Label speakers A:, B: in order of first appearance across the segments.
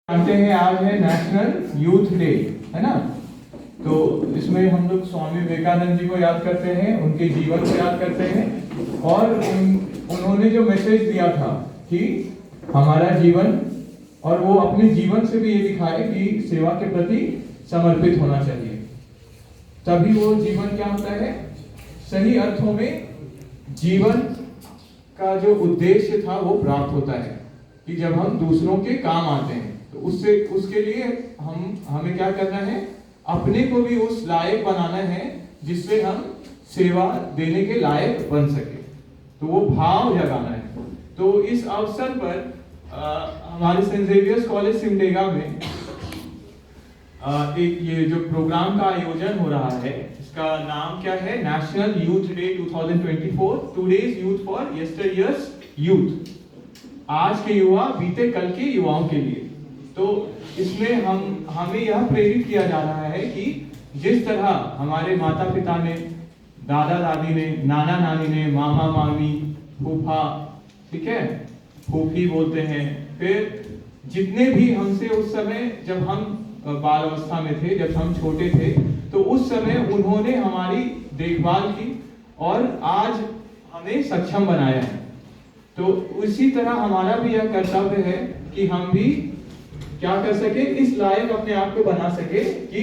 A: जानते हैं आज है नेशनल यूथ डे, है ना। तो इसमें हम लोग स्वामी विवेकानंद जी को याद करते हैं, उनके जीवन को याद करते हैं और उन्होंने जो मैसेज दिया था कि हमारा जीवन, और वो अपने जीवन से भी ये दिखाए कि सेवा के प्रति समर्पित होना चाहिए, तभी वो जीवन क्या होता है, सही अर्थों में जीवन का जो उद्देश्य था वो प्राप्त होता है कि जब हम दूसरों के काम आते हैं। तो उसके लिए हमें क्या करना है, अपने को भी उस लायक बनाना है जिससे हम सेवा देने के लायक बन सके, तो वो भाव जगाना है। तो इस अवसर पर हमारे सेंट जेवियर्स कॉलेज सिमडेगा में एक ये जो प्रोग्राम का आयोजन हो रहा है, इसका नाम क्या है, national youth day 2024, today's youth for yesteryear's youth, आज के युवा बीते कल के युवाओं के लिए। तो इसमें हमें यह प्रेरित किया जा रहा है कि जिस तरह हमारे माता पिता ने, दादा दादी ने, नाना नानी ने, मामा मामी, फूफा, ठीक है, फूफी बोलते हैं, फिर जितने भी हमसे उस समय जब हम बाल अवस्था में थे, जब हम छोटे थे, तो उस समय उन्होंने हमारी देखभाल की और आज हमें सक्षम बनाया है। तो उसी तरह हमारा भी यह कर्तव्य है कि हम भी क्या कर सके, इस लायक अपने आप को बना सके कि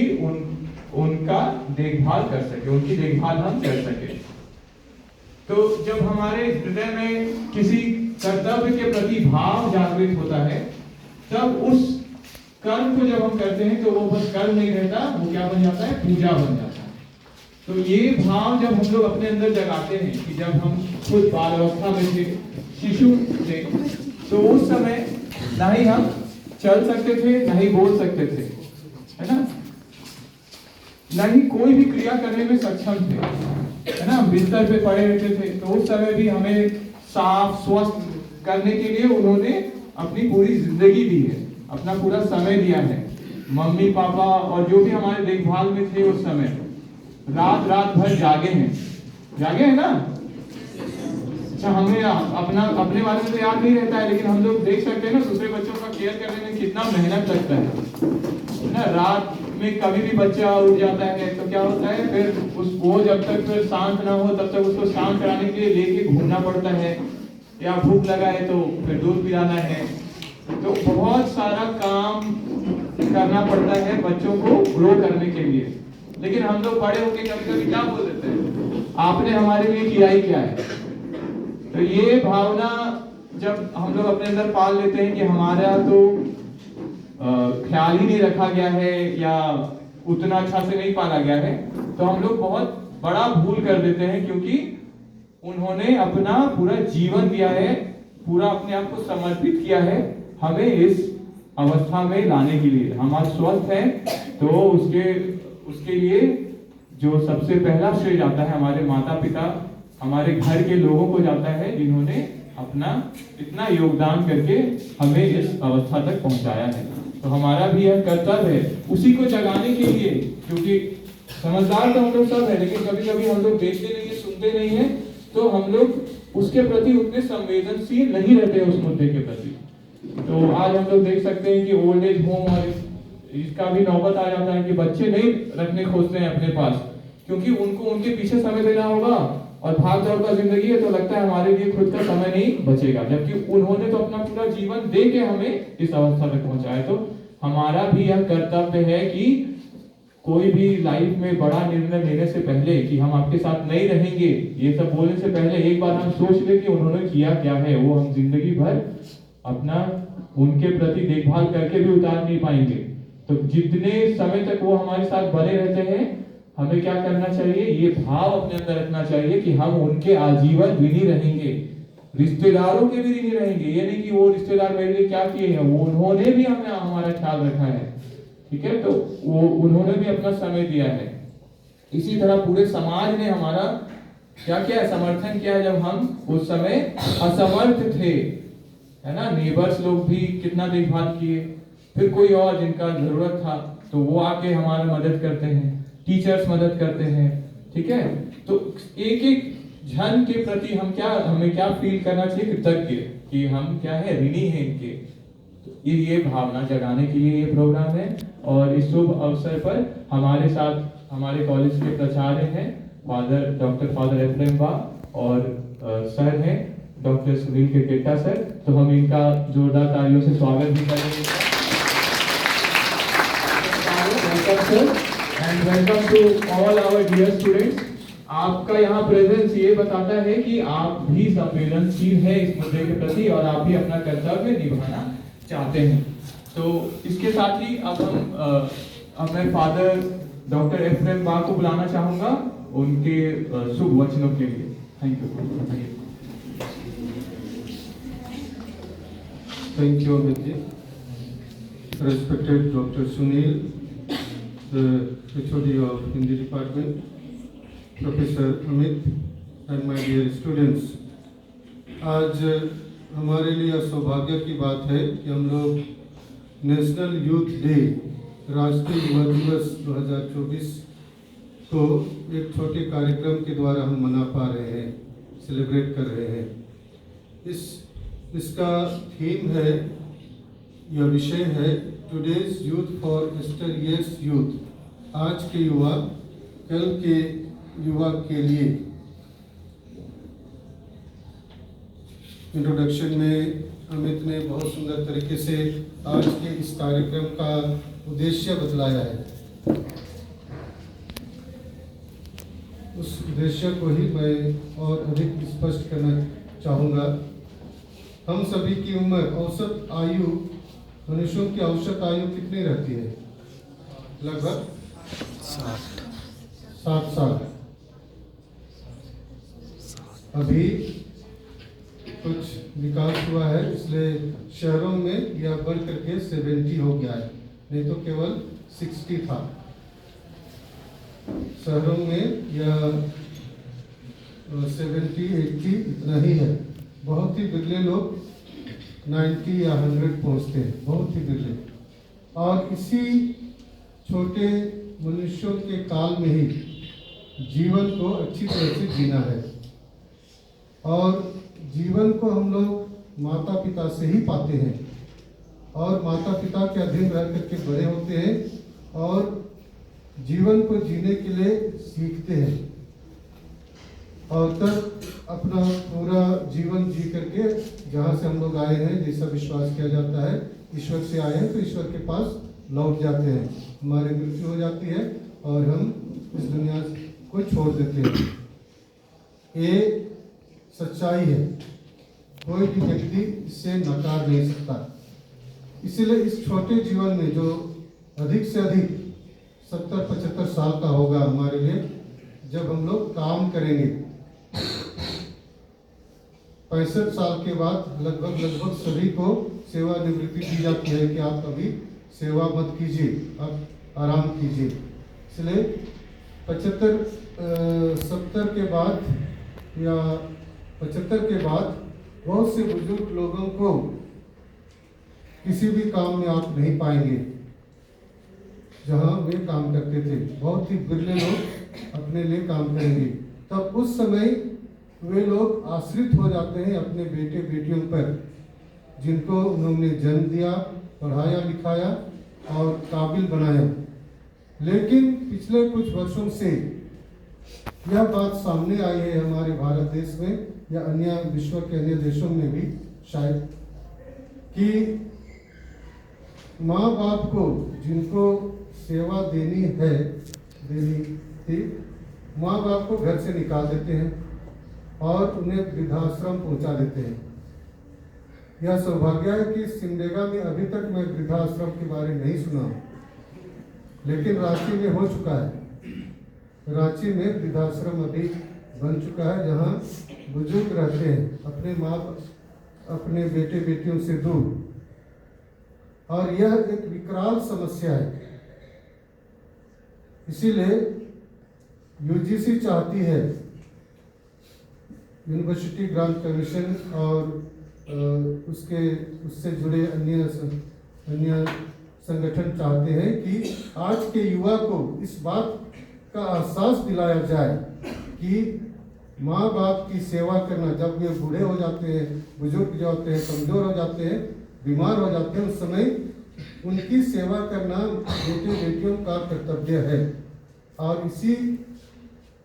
A: उनका देखभाल कर सके, उनकी देखभाल हम कर सके। तो जब हमारे हृदय में किसी कर्तव्य के प्रति भाव जागृत होता है, तब उस कर्म को जब हम करते हैं तो वो बस कर्म नहीं रहता, वो क्या बन जाता है, पूजा बन जाता है। तो ये भाव जब हम लोग अपने अंदर जगाते हैं कि जब हम खुद बाल अवस्था में थे, शिशु थे, तो उस समय ना ही हम चल सकते थे, ना ही बोल सकते थे, है ना, ना ही कोई भी क्रिया करने में सक्षम थे, है ना, बिस्तर पे पड़े रहते थे। तो उस समय भी हमें साफ स्वस्थ करने के लिए उन्होंने अपनी पूरी जिंदगी दी है, अपना पूरा समय दिया है। मम्मी पापा और जो भी हमारे देखभाल में थे उस समय रात रात भर जागे हैं ना। अच्छा, हमें अपने बारे में तो याद नहीं रहता है, लेकिन हम लोग देख सकते हैं ना, दूसरे बच्चों का केयर करने में कितना मेहनत लगता है ना। रात में कभी भी बच्चा उठ जाता है तो क्या होता है, फिर वो जब तक फिर शांत ना हो तब तक उसको शांत कराने के लिए लेके घूमना पड़ता है, या भूख लगा है तो फिर दूध पिलाना है। तो बहुत सारा काम करना पड़ता है बच्चों को ग्रो करने के लिए। लेकिन हम लोग बड़े होके कभी कभी क्या बोल देते हैं, आपने हमारे लिए किया ही क्या है। तो ये भावना जब हम लोग अपने अंदर पाल लेते हैं कि हमारा तो ख्याल ही नहीं रखा गया है या उतना अच्छा से नहीं पाला गया है, तो हम लोग बहुत बड़ा भूल कर देते हैं, क्योंकि उन्होंने अपना पूरा जीवन दिया है, पूरा अपने आप को समर्पित किया है हमें इस अवस्था में लाने के लिए। हम आज स्वस्थ हैं तो उसके लिए जो सबसे पहला श्रेय जाता है हमारे माता पिता, हमारे घर के लोगों को जाता है, जिन्होंने अपना इतना योगदान करके हमें इस अवस्था तक पहुंचाया है। तो हमारा भी यह कर्तव्य है उसी को जगाने के लिए, क्योंकि समझदार तो हम लोग सब है, लेकिन कभी कभी हम लोग देखते नहीं है, सुनते नहीं है, तो हम लोग उसके प्रति उतने संवेदनशील नहीं रहते उस मुद्दे के प्रति। तो आज हम लोग देख सकते हैं कि ओल्ड एज होम और इसका भी नौबत आ जाता है कि बच्चे नहीं रखने खोजते हैं अपने पास, क्योंकि उनको उनके पीछे समय देना होगा और भाग दौड़ का जिंदगी है, तो लगता है हमारे लिए खुद का समय नहीं बचेगा, जबकि उन्होंने तो अपना पूरा जीवन दे के हमें इस अवस्था तक पहुंचाया। तो हमारा भी यह कर्तव्य है कि कोई भी लाइफ में बड़ा निर्णय लेने से पहले कि हम आपके साथ नहीं रहेंगे, ये सब बोलने से पहले एक बार हम सोच ले कि उन्होंने किया क्या है, वो हम जिंदगी भर अपना उनके प्रति देखभाल करके भी उतार नहीं पाएंगे। तो जितने समय तक वो हमारे साथ बने रहते हैं, हमें क्या करना चाहिए, ये भाव अपने अंदर रखना चाहिए कि हम उनके आजीवन ऋणी रहेंगे, रिश्तेदारों के भी ऋणी रहेंगे। ये नहीं कि वो रिश्तेदार मेरे लिए क्या किए हैं, वो उन्होंने भी हमें हमारा ख्याल रखा है, ठीक है, तो वो उन्होंने भी अपना समय दिया है। इसी तरह पूरे समाज ने हमारा क्या किया है, समर्थन किया है जब हम उस समय असमर्थ थे, है ना। नेबर्स लोग भी कितना देखभाल किए, फिर कोई और जिनका जरूरत था तो वो आके हमारा मदद करते हैं, टीचर्स मदद करते हैं, ठीक है। तो एक एक जन के प्रति हमें क्या फील करना चाहिए, कृतज्ञ कि हम क्या है, ऋणी हैं इनके, ये भावना जगाने के लिए ये प्रोग्राम है। और इस शुभ अवसर पर हमारे साथ हमारे कॉलेज के प्राचार्य हैं फादर एफ्रेम बा और सर हैं डॉक्टर सुनील केकेटा सर। तो हम इनका जोरदार तालियों से स्वागत भी करेंगे। Welcome sir and welcome to all our dear students. आपका यहाँ प्रेजेंस ये बताता है कि आप भी संवेदनशील है इस मुद्दे के प्रति और आप भी अपना कर्तव्य निभाना चाहते हैं। तो इसके साथ ही अब हम अपने फादर डॉक्टर एफ्रेम बा को बुलाना चाहूंगा उनके शुभ वचनों के लिए। Thank you.
B: Thank you, Amit ji. Respected Dr. Sunil, the HOD of Hindi Department, Professor Amit, and my dear students. आज हमारे लिए सौभाग्य की बात है कि हम लोग नेशनल यूथ डे राष्ट्रीय युवा दिवस 2024 को एक छोटे कार्यक्रम के द्वारा हम मना पा रहे हैं, सेलिब्रेट कर रहे हैं। इसका थीम है या विषय है today's youth for yesteryear's youth, आज के युवा कल के युवा के लिए। इंट्रोडक्शन में अमित ने बहुत सुंदर तरीके से आज के इस कार्यक्रम का उद्देश्य बतलाया है। उस उद्देश्य को ही मैं और अधिक स्पष्ट करना चाहूँगा। हम सभी की उम्र औसत आयु, मनुष्यों की औसत आयु कितनी रहती है? लगभग 60 साल। अभी कुछ विकास हुआ है इसलिए शहरों में यह बढ़ करके 70 हो गया है, नहीं तो केवल 60 था। शहरों में यह 70-80 इतना ही है। बहुत ही बिरले लोग 90 या 100 पहुंचते हैं, बहुत ही बिरले। और इसी छोटे मनुष्यों के काल में ही जीवन को अच्छी तरह से जीना है। और जीवन को हम लोग माता पिता से ही पाते हैं और माता पिता के अधीन रह करके बड़े होते हैं और जीवन को जीने के लिए सीखते हैं और तब अपना पूरा जीवन जी करके जहाँ से हम लोग आए हैं, जैसा विश्वास किया जाता है ईश्वर से आए हैं तो ईश्वर के पास लौट जाते हैं। हमारी मृत्यु हो जाती है और हम इस दुनिया को छोड़ देते हैं। ये सच्चाई है, कोई भी व्यक्ति इससे नकार नहीं सकता। इसीलिए इस छोटे जीवन में जो अधिक से अधिक 70-75 साल का होगा हमारे लिए, जब हम लोग काम करेंगे 65 साल के बाद लगभग सभी को सेवानिवृत्ति दी जाती है कि आप अभी सेवा मत कीजिए, आप आराम कीजिए। इसलिए 70 के बाद या 75 के बाद बहुत से बुजुर्ग लोगों को किसी भी काम में आप नहीं पाएंगे जहां वे काम करते थे। बहुत ही बिरले लोग अपने लिए काम करेंगे। तब उस समय वे लोग आश्रित हो जाते हैं अपने बेटे बेटियों पर, जिनको उन्होंने जन्म दिया, पढ़ाया लिखाया और काबिल बनाया। लेकिन पिछले कुछ वर्षों से यह बात सामने आई है हमारे भारत देश में या अन्य विश्व के अन्य देशों में भी शायद, कि माँ बाप को जिनको सेवा देनी थी, माँ बाप को घर से निकाल देते हैं और उन्हें वृद्धाश्रम पहुंचा देते हैं। यह सौभाग्य है कि सिमडेगा में अभी तक मैं वृद्धाश्रम के बारे में नहीं सुना, लेकिन रांची में हो चुका है। रांची में वृद्धाश्रम अभी बन चुका है जहां बुजुर्ग रहते हैं अपने बेटे बेटियों से दूर। और यह एक विकराल समस्या है। इसीलिए यूजीसी चाहती है, यूनिवर्सिटी ग्रांट कमीशन और उससे जुड़े अन्य संगठन चाहते हैं कि आज के युवा को इस बात का एहसास दिलाया जाए कि माँ बाप की सेवा करना, जब वे बूढ़े हो जाते हैं, बुजुर्ग जो होते हैं, कमजोर हो जाते हैं, बीमार हो जाते हैं उस समय उनकी सेवा करना बेटे बेटियों का कर्तव्य है। और इसी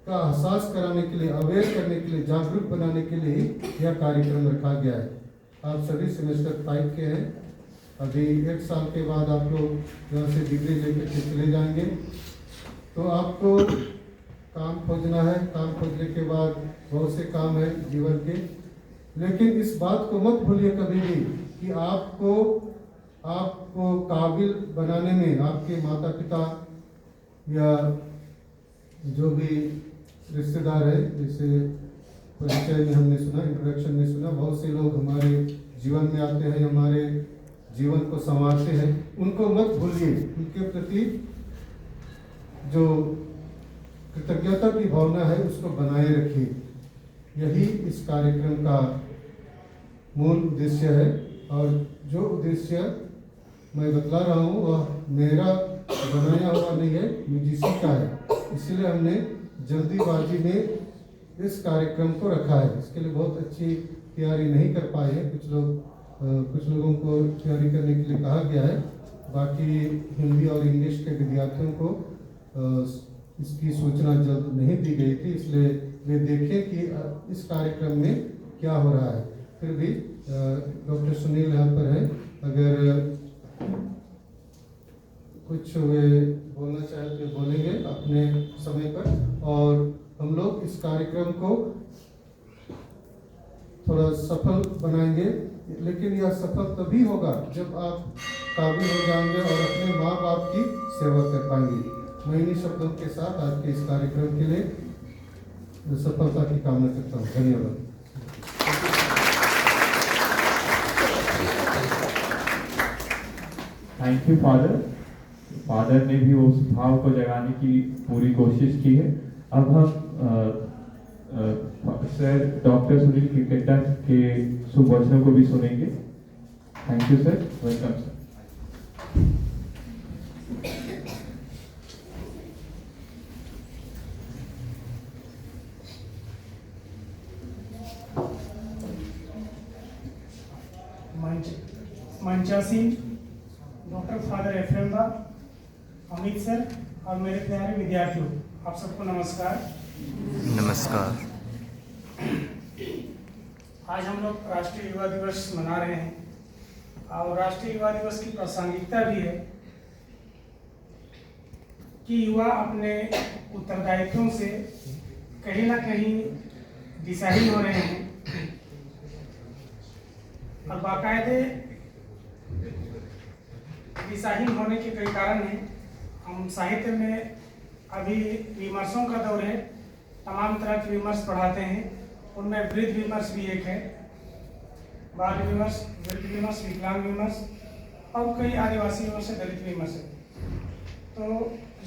B: का एहसास कराने के लिए, अवेयर करने के लिए, जागरूक बनाने के लिए यह कार्यक्रम रखा गया है। आप सभी सेमेस्टर 5 के हैं। अभी 1 साल के बाद आप लोग यहाँ से डिग्री लेकर के चले जाएंगे। तो आपको काम खोजना है। काम खोजने के बाद बहुत से काम है जीवन के, लेकिन इस बात को मत भूलिए कभी भी कि आपको काबिल बनाने में आपके माता पिता या जो भी रिश्तेदार है, जैसे परिचय में हमने सुना, इंट्रोडक्शन में सुना, बहुत से लोग हमारे जीवन में आते हैं, हमारे जीवन को संवारते हैं। उनको मत भूलिए, उनके प्रति जो कृतज्ञता की भावना है उसको बनाए रखिए। यही इस कार्यक्रम का मूल उद्देश्य है। और जो उद्देश्य मैं बतला रहा हूँ वह मेरा बनाया हुआ नहीं है, यूजीसी का है। इसलिए हमने जल्दीबाजी में इस कार्यक्रम को रखा है। इसके लिए बहुत अच्छी तैयारी नहीं कर पाए हैं कुछ लोगों को तैयारी करने के लिए कहा गया है। बाकी हिंदी और इंग्लिश के विद्यार्थियों को इसकी सूचना जल्द नहीं दी गई थी, इसलिए वे देखें कि इस कार्यक्रम में क्या हो रहा है। फिर भी डॉक्टर सुनील यहाँ पर है, अगर कुछ वे बोलना चाहे तो बोलेंगे अपने समय पर। और हम लोग इस कार्यक्रम को थोड़ा सफल बनाएंगे, लेकिन यह सफल तभी होगा जब आप काबिल हो जाएंगे और अपने माँ बाप की सेवा कर पाएंगे। मैं इन्हीं शब्दों के साथ आज के इस कार्यक्रम के लिए सफलता की कामना करता हूँ। धन्यवाद।
A: Thank you father. फादर ने भी उस भाव को जगाने की पूरी कोशिश की है। अब हम सर डॉक्टर सुनील क्रिकेटा के सुवचनों को भी सुनेंगे। Thank you sir, welcome sir.
C: मंचासीन डॉक्टर फादर एफरेंदा, अमित सर और मेरे प्यारे विद्यार्थियों, आप सबको नमस्कार।
D: नमस्कार।
C: आज हम लोग राष्ट्रीय युवा दिवस मना रहे हैं और राष्ट्रीय युवा दिवस की प्रासंगिकता भी है कि युवा अपने उत्तरदायित्वों से कहीं ना कहीं दिशाहीन हो रहे हैं और बाकायदे दिशाहीन होने के कई कारण हैं। हम साहित्य में अभी विमर्शों का दौर है, तमाम तरह के विमर्श पढ़ाते हैं। उनमें वृद्ध विमर्श भी एक है, बाल विमर्श, वृद्ध विमर्श, विकलांग विमर्श और कई आदिवासी विमर्श, दलित विमर्श है। तो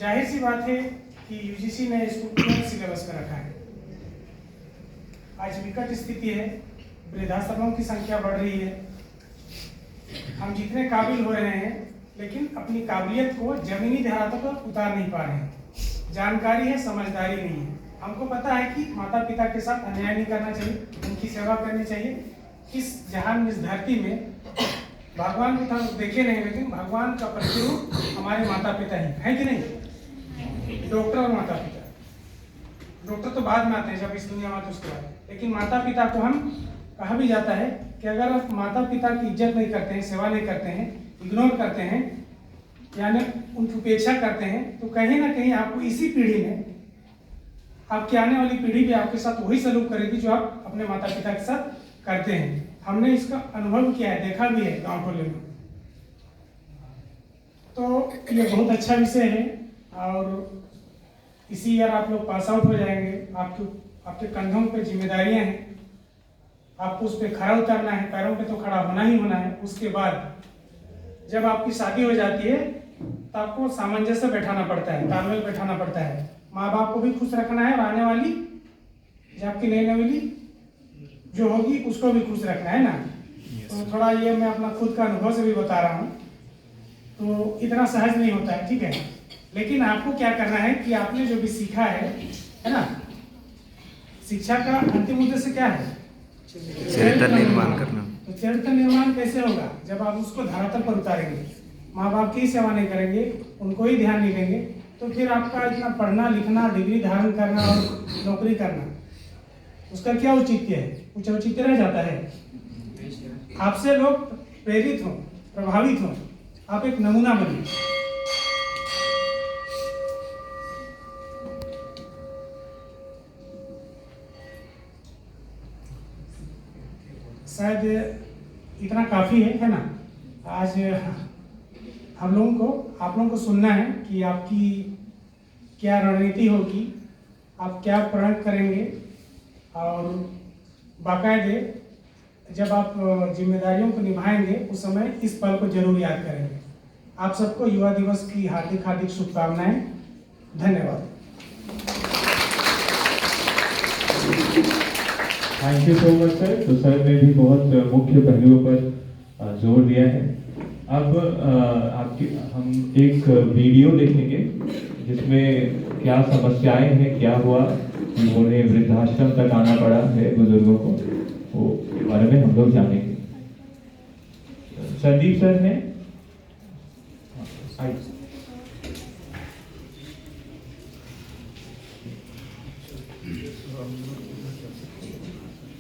C: जाहिर सी बात है कि यूजीसी ने इसको पूर्ण सिलेबस में रखा है। आज विकट स्थिति है, वृद्धाश्रमों की संख्या बढ़ रही है। हम जितने काबिल हो रहे हैं लेकिन अपनी काबिलियत को जमीनी धरातल पर उतार नहीं पा रहे हैं। जानकारी है, समझदारी नहीं है। हमको पता है कि माता पिता के साथ अन्याय नहीं करना चाहिए, उनकी सेवा करनी चाहिए। इस जहान, इस धरती में भगवान को तो हम देखे नहीं, लेकिन भगवान का प्रतिरूप हमारे माता पिता ही है कि नहीं। डॉक्टर और माता पिता, डॉक्टर तो बाद में आते हैं जब इस दुनिया में आते उसके बाद, लेकिन माता पिता को हम कहा भी जाता है कि अगर आप माता पिता की इज्जत नहीं करते हैं, सेवा नहीं करते हैं, इग्नोर करते हैं, यानी उनकी उपेक्षा करते हैं, तो कहीं ना कहीं आपको इसी पीढ़ी में, आपकी आने वाली पीढ़ी भी आपके साथ वही सलूक करेगी जो आप अपने माता पिता के साथ करते हैं। हमने इसका अनुभव किया है, देखा भी है गांव टोले में। तो ये बहुत अच्छा विषय है और इसी ईयर आप लोग पास आउट हो जाएंगे। आपके कंधों पे जिम्मेदारियां हैं, आपको उस पर खड़ा उतरना है, पैरों पे तो खड़ा होना ही होना है। उसके बाद जब आपकी शादी हो जाती है तो आपको सामंजस्य बैठाना पड़ता है, तालमेल बैठाना पड़ता है। माँ बाप को भी खुश रखना है और आने वाली जो आपकी नई नवेली जो होगी उसको भी खुश रखना है ना। तो थोड़ा ये मैं अपना खुद का अनुभव से भी बता रहा हूँ, तो इतना सहज नहीं होता है, ठीक है। लेकिन आपको क्या करना है कि आपने जो भी सीखा है ना, शिक्षा का अंतिम उद्देश्य क्या है?
D: चरित्र निर्माण करना।
C: तो तो चरित्र निर्माण कैसे होगा? जब आप उसको धरातल पर उतारेंगे, माँ बाप की सेवा नहीं करेंगे, उनको ही ध्यान नहीं देंगे, तो फिर आपका इतना पढ़ना लिखना, डिग्री धारण करना और नौकरी करना, उसका क्या औचित्य है? कुछ औचित्य रह जाता है? आपसे लोग प्रेरित हों, प्रभावित हों, आप एक नमूना बनिए। शायद इतना काफी है ना? आज हम लोगों को, आप लोगों को सुनना है कि आपकी क्या रणनीति होगी, आप क्या प्रण करेंगे, और बाकायदे जब आप जिम्मेदारियों को निभाएंगे उस समय इस पल को जरूर याद करेंगे। आप सबको युवा दिवस की हार्दिक हार्दिक शुभकामनाएं। धन्यवाद।
A: Thank you so much sir. तो सर ने भी बहुत मुख्य पहलुओं पर जोर दिया है। अब हम एक वीडियो देखेंगे जिसमें क्या समस्याएं हैं, क्या हुआ, उन्होंने वृद्धाश्रम तक आना पड़ा है बुजुर्गों को, वो के बारे में हम लोग जानेंगे। संदीप सर हैं।